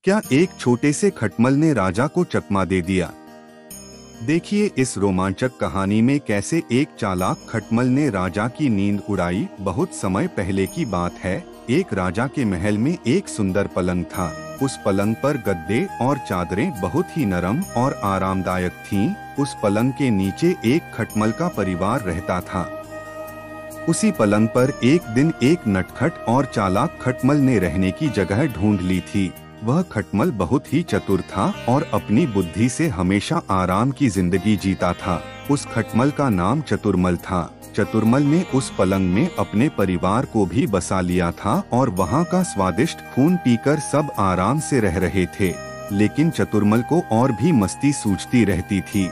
क्या एक छोटे से खटमल ने राजा को चकमा दे दिया? देखिए इस रोमांचक कहानी में कैसे एक चालाक खटमल ने राजा की नींद उड़ाई। बहुत समय पहले की बात है। एक राजा के महल में एक सुंदर पलंग था। उस पलंग पर गद्दे और चादरें बहुत ही नरम और आरामदायक थीं। उस पलंग के नीचे एक खटमल का परिवार रहता था। उसी पलंग पर एक दिन एक नटखट और चालाक खटमल ने रहने की जगह ढूंढ ली थी। वह खटमल बहुत ही चतुर था और अपनी बुद्धि से हमेशा आराम की जिंदगी जीता था। उस खटमल का नाम चतुरमल था। चतुरमल ने उस पलंग में अपने परिवार को भी बसा लिया था और वहाँ का स्वादिष्ट खून पीकर सब आराम से रह रहे थे। लेकिन चतुरमल को और भी मस्ती सूझती रहती थी।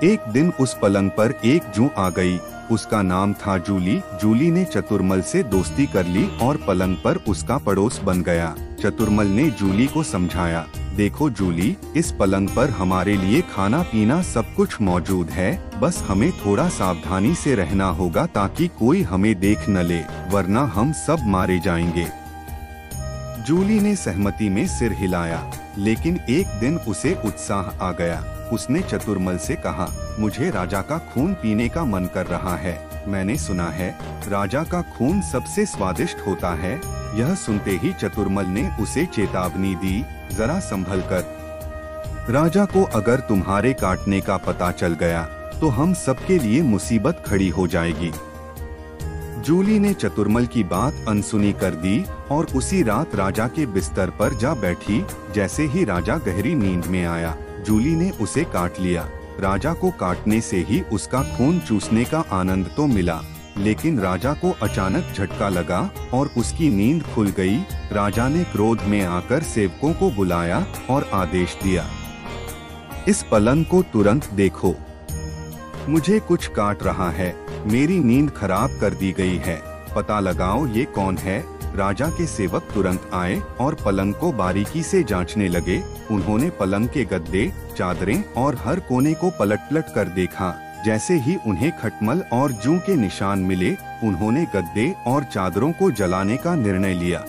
एक दिन उस पलंग पर एक जू आ गई। उसका नाम था जूली। जूली ने चतुरमल से दोस्ती कर ली और पलंग पर उसका पड़ोस बन गया। चतुरमल ने जूली को समझाया, देखो जूली, इस पलंग पर हमारे लिए खाना पीना सब कुछ मौजूद है। बस हमें थोड़ा सावधानी से रहना होगा ताकि कोई हमें देख न ले, वरना हम सब मारे जाएंगे। जूली ने सहमति में सिर हिलाया। लेकिन एक दिन उसे उत्साह आ गया। उसने चतुरमल से कहा, मुझे राजा का खून पीने का मन कर रहा है। मैंने सुना है राजा का खून सबसे स्वादिष्ट होता है। यह सुनते ही चतुरमल ने उसे चेतावनी दी, जरा संभल कर। राजा को अगर तुम्हारे काटने का पता चल गया तो हम सबके लिए मुसीबत खड़ी हो जाएगी। जूली ने चतुरमल की बात अनसुनी कर दी और उसी रात राजा के बिस्तर पर जा बैठी। जैसे ही राजा गहरी नींद में आया, जूली ने उसे काट लिया। राजा को काटने से ही उसका खून चूसने का आनंद तो मिला, लेकिन राजा को अचानक झटका लगा और उसकी नींद खुल गई। राजा ने क्रोध में आकर सेवकों को बुलाया और आदेश दिया, इस पलंग को तुरंत देखो, मुझे कुछ काट रहा है। मेरी नींद खराब कर दी गई है। पता लगाओ ये कौन है। राजा के सेवक तुरंत आए और पलंग को बारीकी से जांचने लगे। उन्होंने पलंग के गद्दे, चादरें और हर कोने को पलट कर देखा। जैसे ही उन्हें खटमल और जू के निशान मिले, उन्होंने गद्दे और चादरों को जलाने का निर्णय लिया।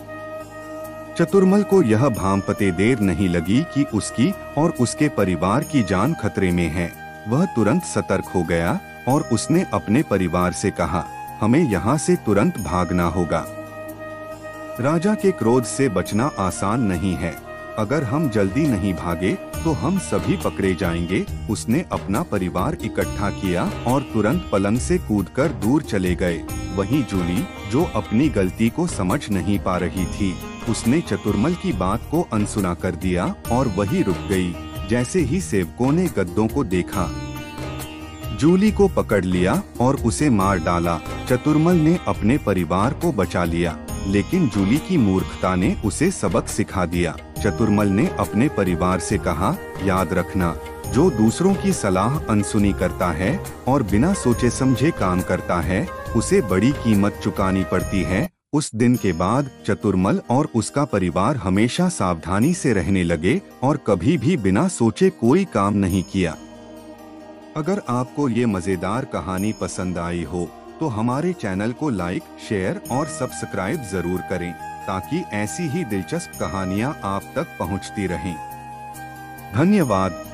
चतुरमल को यह भांपते देर नहीं लगी कि उसकी और उसके परिवार की जान खतरे में है। वह तुरंत सतर्क हो गया और उसने अपने परिवार से कहा, हमें यहाँ से तुरंत भागना होगा। राजा के क्रोध से बचना आसान नहीं है। अगर हम जल्दी नहीं भागे तो हम सभी पकड़े जाएंगे। उसने अपना परिवार इकट्ठा किया और तुरंत पलंग से कूदकर दूर चले गए। वहीं जूली, जो अपनी गलती को समझ नहीं पा रही थी, उसने चतुरमल की बात को अनसुना कर दिया और वही रुक गई। जैसे ही सेवकों ने गद्दों को देखा, जूली को पकड़ लिया और उसे मार डाला। चतुरमल ने अपने परिवार को बचा लिया, लेकिन जूली की मूर्खता ने उसे सबक सिखा दिया। चतुरमल ने अपने परिवार से कहा, याद रखना, जो दूसरों की सलाह अनसुनी करता है और बिना सोचे समझे काम करता है, उसे बड़ी कीमत चुकानी पड़ती है। उस दिन के बाद चतुरमल और उसका परिवार हमेशा सावधानी से रहने लगे और कभी भी बिना सोचे कोई काम नहीं किया। अगर आपको ये मजेदार कहानी पसंद आई हो तो हमारे चैनल को लाइक, शेयर और सब्सक्राइब जरूर करें, ताकि ऐसी ही दिलचस्प कहानियाँ आप तक पहुँचती रहें। धन्यवाद।